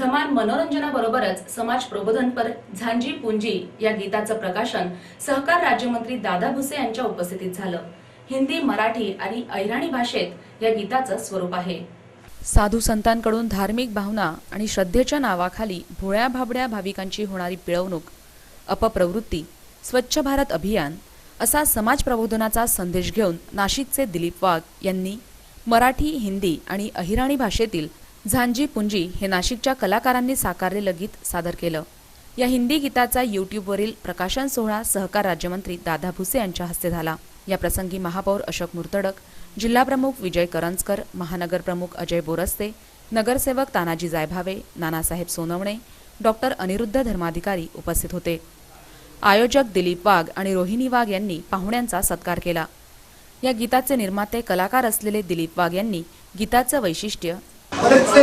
धमाल मनोरंजनाबरोबरच समाज प्रबोधनपर झांजी पुंजी या गीताचं प्रकाशन सहकार राज्यमंत्री दादा भुसे यांच्या उपस्थितीत झालं। हिंदी, मराठी आणि अहिराणी भाषेत या गीताचं स्वरूप आहे। साधू संतांकडून धार्मिक भावना आणि श्रद्धेच्या नावाखाली भोळ्या भाबड्या भाविकांची होणारी पिळवणूक, अपप्रवृत्ती, स्वच्छ भारत अभियान असा समाज प्रबोधनाचा संदेश घेऊन नाशिकचे दिलीप वाघ यांनी मराठी, हिंदी आणि अहिराणी भाषेतील झांजी पुंजी हे नाशिकच्या कलाकारांनी साकारलेलं गीत सादर केलं। या हिंदी गीताचा यूट्यूबवरील प्रकाशन सोहळा सहकार राज्यमंत्री दादा भुसे यांच्या हस्ते झाला। या प्रसंगी महापौर अशोक मुर्तडक, जिल्हाप्रमुख विजय करंजकर, महानगर प्रमुख अजय बोरस्ते, नगरसेवक तानाजी जायभावे, नानासाहेब सोनवणे, डॉक्टर अनिरुद्ध धर्माधिकारी उपस्थित होते। आयोजक दिलीप वाघ आणि रोहिणी वाघ यांनी पाहुण्यांचा सत्कार केला। या गीताचे निर्माते कलाकार असलेले दिलीप वाघ यांनी गीताचं वैशिष्ट्य बरेचसे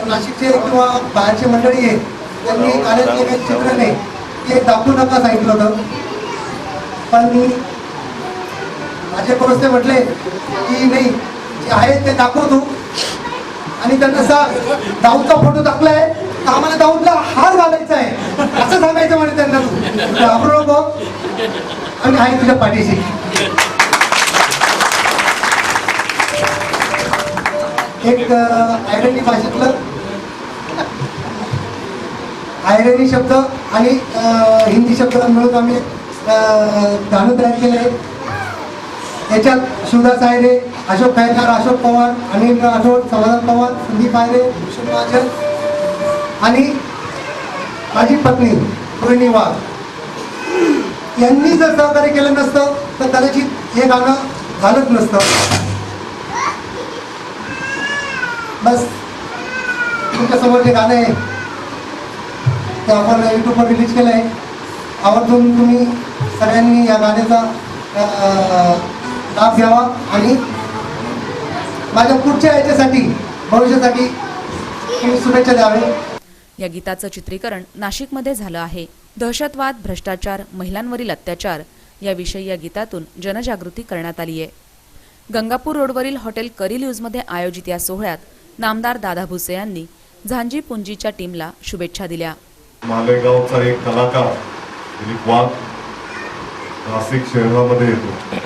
नाशिकचे किंवा बाहेरचे मंडळी आहेत त्यांनी कार्यातले काही चित्र नाही ते दाखवू नका सांगितलं होतं, पण माझे परस्ते म्हटले की नाही जे आहे ते दाखवतो आणि त्यांना दाऊदचा फोटो टाकलाय तर आम्हाला दाऊदला हार घालायचा आहे असं सांगायचं म्हणे त्यांना, तू घाबरू नको आम्ही आहे तुझ्या पाठीशी। एक आयरणी भाषेतलं आयरणी शब्द आणि हिंदी शब्द मिळून आम्ही गाणं तयार केलं आहे। याच्यात शिवदास आयरे, अशोक खायरकर, अशोक पवार, अनिल राठोड, समाधान पवार, संदीप आयरे, भूषण महाजन आणि माझी पत्नी रोहिणी वाघ यांनी जर सहकार्य केलं नसतं तर कदाचित हे गाणं झालंच नसतं। बस तुमच्या समोर जे गाणं आहे ते आपण यूट्यूबवर रिलीज केलं आहे। आवर्जून तुम्ही सगळ्यांनी या गाण्याचा लाभ घ्यावा आणि माझ्या पुढच्या याच्यासाठी भविष्यासाठी तुम्ही शुभेच्छा द्यावे। या गीताचं चित्रीकरण नाशिकमध्ये झालं आहे। दहशतवाद, भ्रष्टाचार, महिलांवरील अत्याचार याविषयी या गीतातून जनजागृती करण्यात आली आहे। गंगापूर रोडवरील हॉटेल करिल्यूजमध्ये आयोजित या सोहळ्यात नामदार दादा भुसे यांनी झांजी पुंजीच्या टीमला शुभेच्छा दिल्या। मालेगावचा एक कलाकार दिलीप वाघ नाशिक शहरामध्ये येतो।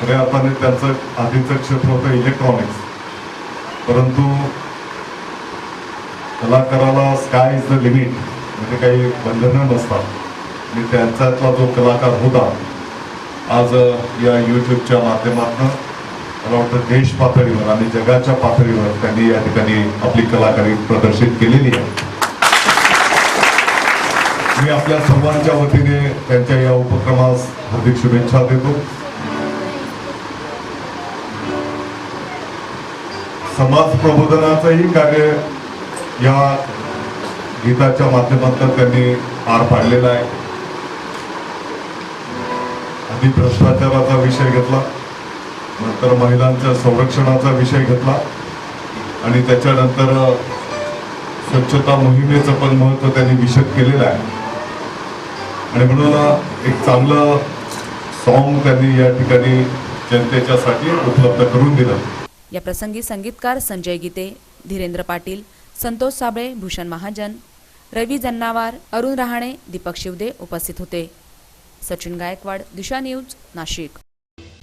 खऱ्या अर्थाने त्यांचं आधीचं क्षेत्र होतं इलेक्ट्रॉनिक्स, परंतु कलाकाराला स्काय इज द लिमिट म्हणजे काही बंधनं नसतात आणि त्यांच्यातला जो कलाकार होता आज या यूट्यूबच्या माध्यमातून मला वाटतं देश पातळीवर आणि जगाच्या पातळीवर त्यांनी या ठिकाणी आपली कलाकारी प्रदर्शित केलेली आहे। मी आपल्या सर्वांच्या वतीने त्यांच्या या उपक्रमास हार्दिक शुभेच्छा देतो। समाज प्रबोधनाचंही कार्य या गीताच्या माध्यमातून त्यांनी पार पाडलेलं आहे। आधी भ्रष्टाचाराचा विषय घेतला, नंतर महिलांच्या संरक्षणाचा विषय घेतला आणि त्याच्यानंतर स्वच्छता मोहिमेचं पण महत्त्व त्यांनी विशद केलेलं आहे आणि म्हणून एक चांगलं सॉन्ग त्यांनी या ठिकाणी जनतेच्यासाठी उपलब्ध करून दिलं। या प्रसंगी संगीतकार संजय गीते, धीरेंद्र पाटील, संतोष साबळे, भूषण महाजन, रवी जन्नावार, अरुण रहाणे, दीपक शिवदे उपस्थित होते। सचिन गायकवाड, दिशा न्यूज, नाशिक।